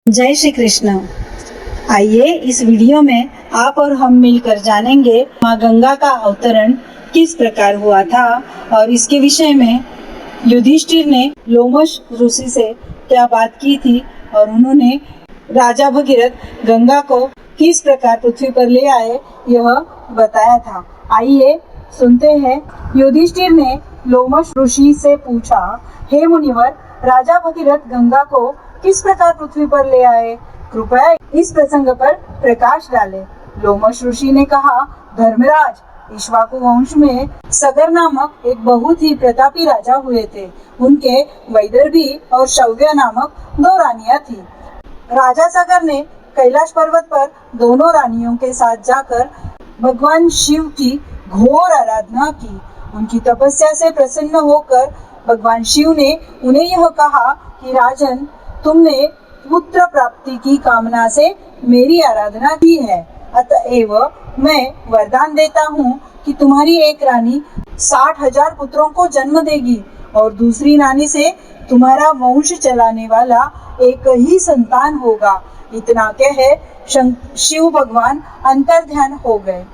जय श्री कृष्ण। आइए इस वीडियो में आप और हम मिलकर जानेंगे माँ गंगा का अवतरण किस प्रकार हुआ था और इसके विषय में युधिष्ठिर ने लोमश ऋषि से क्या बात की थी और उन्होंने राजा भगीरथ गंगा को किस प्रकार पृथ्वी पर ले आए यह बताया था। आइए सुनते हैं। युधिष्ठिर ने लोमश ऋषि से पूछा, हे मुनिवर, राजा भगीरथ गंगा को किस प्रकार पृथ्वी पर ले आए? कृपया इस प्रसंग पर प्रकाश डाले। लोमश ऋषि ने कहा, धर्मराज, इक्ष्वाकु वंश में सगर नामक एक बहुत ही प्रतापी राजा हुए थे। उनके वैदर्भी और शौव्य नामक 2 रानियां थी। राजा सगर ने कैलाश पर्वत पर दोनों रानियों के साथ जाकर भगवान शिव की घोर आराधना की। उनकी तपस्या से प्रसन्न होकर भगवान शिव ने उन्हें यह कहा कि राजन, तुमने पुत्र प्राप्ति की कामना से मेरी आराधना की है, अतएव मैं वरदान देता हूँ कि तुम्हारी एक रानी 60,000 पुत्रों को जन्म देगी और दूसरी रानी से तुम्हारा वंश चलाने वाला एक ही संतान होगा। इतना कह शिव भगवान अंतर्ध्यान हो गए।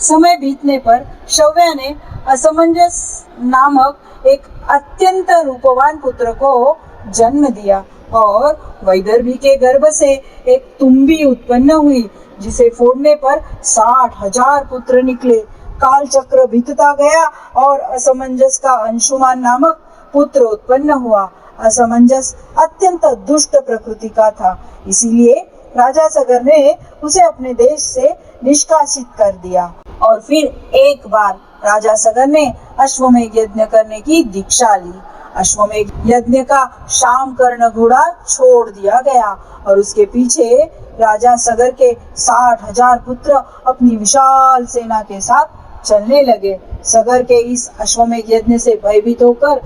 समय बीतने पर शौव्य ने असमंजस नामक एक अत्यंत रूपवान पुत्र को जन्म दिया और वैदर्भी के गर्भ से एक तुम्बी उत्पन्न हुई, जिसे फोड़ने पर 60,000 पुत्र निकले। काल चक्र बीतता गया और असमंजस का अंशुमान नामक पुत्र उत्पन्न हुआ। असमंजस अत्यंत दुष्ट प्रकृति का था, इसीलिए राजा सगर ने उसे अपने देश से निष्कासित कर दिया। और फिर एक बार राजा सगर ने अश्वमेध यज्ञ करने की दीक्षा ली। अश्वमेध यज्ञ का शाम कर्ण घोड़ा छोड़ दिया गया और उसके पीछे राजा सगर के 60,000 पुत्र अपनी विशाल सेना के साथ चलने लगे। सगर के इस अश्वमेध यज्ञ से भयभीत होकर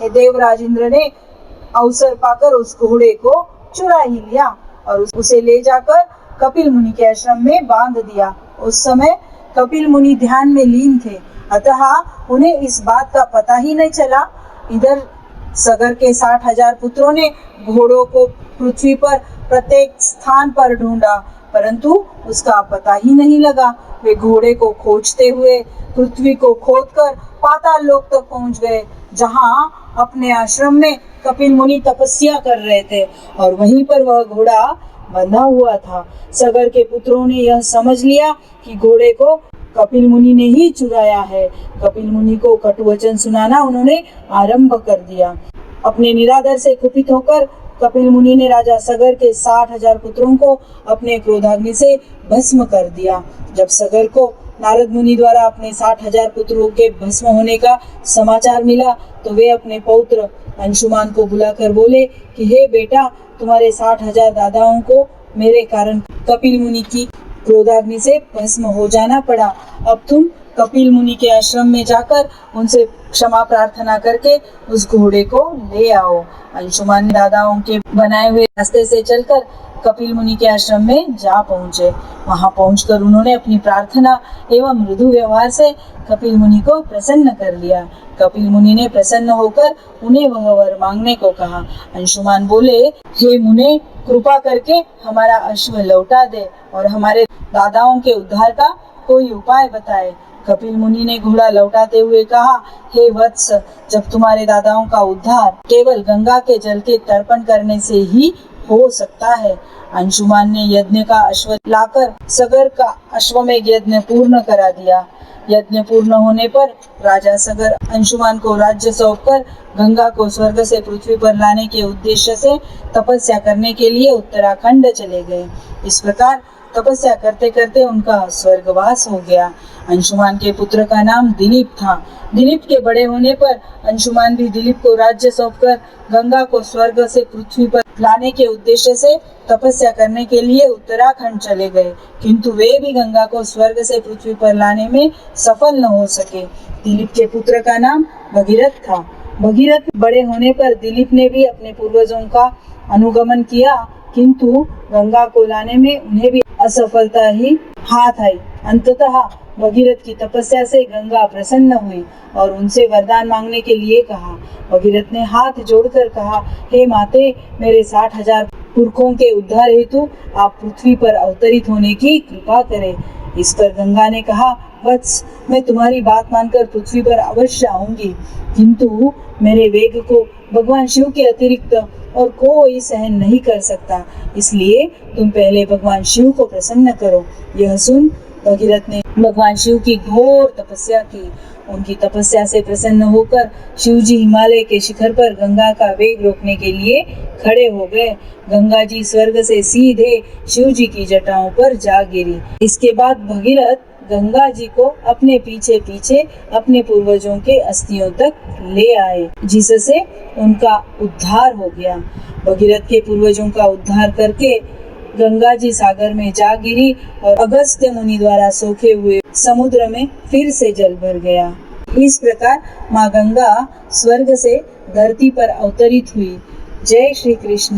देवराज इंद्र ने अवसर पाकर उस घोड़े को चुरा ही लिया और उसे ले जाकर कपिल मुनि के आश्रम में बांध दिया। उस समय कपिल मुनि ध्यान में लीन थे, अतः उन्हें इस बात का पता ही नहीं चला। इधर सगर के 60,000 पुत्रों ने घोड़ों को पृथ्वी पर प्रत्येक स्थान पर ढूंढा, परंतु उसका पता ही नहीं लगा। वे घोड़े को खोजते हुए पृथ्वी को खोदकर पाताल लोक तक पहुंच गए, जहां अपने आश्रम में कपिल मुनि तपस्या कर रहे थे और वहीं पर वह घोड़ा बंधा हुआ था। सगर के पुत्रों ने यह समझ लिया कि घोड़े को कपिल मुनि ने ही चुराया है। कपिल मुनि को कटुवचन सुनाना उन्होंने आरंभ कर दिया। अपने निरादर से कुपित होकर कपिल मुनि ने राजा सगर के 60,000 पुत्रों को अपने क्रोधाग्नि से भस्म कर दिया। जब सगर को नारद मुनि द्वारा अपने 60,000 पुत्रों के भस्म होने का समाचार मिला, तो वे अपने पौत्र अंशुमान को बुलाकर बोले कि हे बेटा, तुम्हारे 60,000 दादाओं को मेरे कारण कपिल मुनि की क्रोधाग्नि से भस्म हो जाना पड़ा। अब तुम कपिल मुनि के आश्रम में जाकर उनसे क्षमा प्रार्थना करके उस घोड़े को ले आओ। अंशुमान दादाओं के बनाए हुए रास्ते से चलकर कपिल मुनि के आश्रम में जा पहुंचे। वहां पहुंचकर उन्होंने अपनी प्रार्थना एवं मृदु व्यवहार से कपिल मुनि को प्रसन्न कर लिया। कपिल मुनि ने प्रसन्न होकर उन्हें वह वर मांगने को कहा। अंशुमान बोले, हे मुने, कृपा करके हमारा अश्व लौटा दे और हमारे दादाओं के उद्धार का कोई उपाय बताए। कपिल मुनि ने घोड़ा लौटाते हुए कहा, हे वत्स, जब तुम्हारे दादाओं का उद्धार केवल गंगा के जल के तर्पण करने से ही हो सकता है। अंशुमान ने यज्ञ का अश्व लाकर सगर का अश्वमेध यज्ञ पूर्ण करा दिया। यज्ञ पूर्ण होने पर राजा सगर अंशुमान को राज्य सौंपकर गंगा को स्वर्ग से पृथ्वी पर लाने के उद्देश्य से तपस्या करने के लिए उत्तराखंड चले गए। इस प्रकार तपस्या करते करते उनका स्वर्गवास हो गया। अंशुमान के पुत्र का नाम दिलीप था। दिलीप के बड़े होने पर अंशुमान भी दिलीप को राज्य सौंपकर गंगा को स्वर्ग से पृथ्वी पर लाने के उद्देश्य से तपस्या करने के लिए उत्तराखंड चले गए, किंतु वे भी गंगा को स्वर्ग से पृथ्वी पर लाने में सफल न हो सके। दिलीप के पुत्र का नाम भगीरथ था। भगीरथ बड़े होने पर दिलीप ने भी अपने पूर्वजों का अनुगमन किया, किंतु गंगा को लाने में उन्हें भी असफलता ही हाथ आई। अंततः भगीरथ की तपस्या से गंगा प्रसन्न हुई और उनसे वरदान मांगने के लिए कहा। भगीरथ ने हाथ जोड़कर कहा, हे माते, मेरे 60,000 पुरखों के उद्धार हेतु आप पृथ्वी पर अवतरित होने की कृपा करें। इस पर गंगा ने कहा, वत्स, मैं तुम्हारी बात मानकर पृथ्वी पर अवश्य आऊंगी, किंतु मेरे वेग को भगवान शिव के अतिरिक्त और कोई सहन नहीं कर सकता, इसलिए तुम पहले भगवान शिव को प्रसन्न करो। यह सुन भगीरथ ने भगवान शिव की घोर तपस्या की। उनकी तपस्या से प्रसन्न होकर शिव जी हिमालय के शिखर पर गंगा का वेग रोकने के लिए खड़े हो गए। गंगा जी स्वर्ग से सीधे शिव जी की जटाओं पर जा गिरी। इसके बाद भगीरथ गंगा जी को अपने पीछे पीछे अपने पूर्वजों के अस्थियों तक ले आए, जिससे उनका उद्धार हो गया। भगीरथ के पूर्वजों का उद्धार करके गंगा जी सागर में जा गिरी और अगस्त्य मुनि द्वारा सोखे हुए समुद्र में फिर से जल भर गया। इस प्रकार माँ गंगा स्वर्ग से धरती पर अवतरित हुई। जय श्री कृष्ण।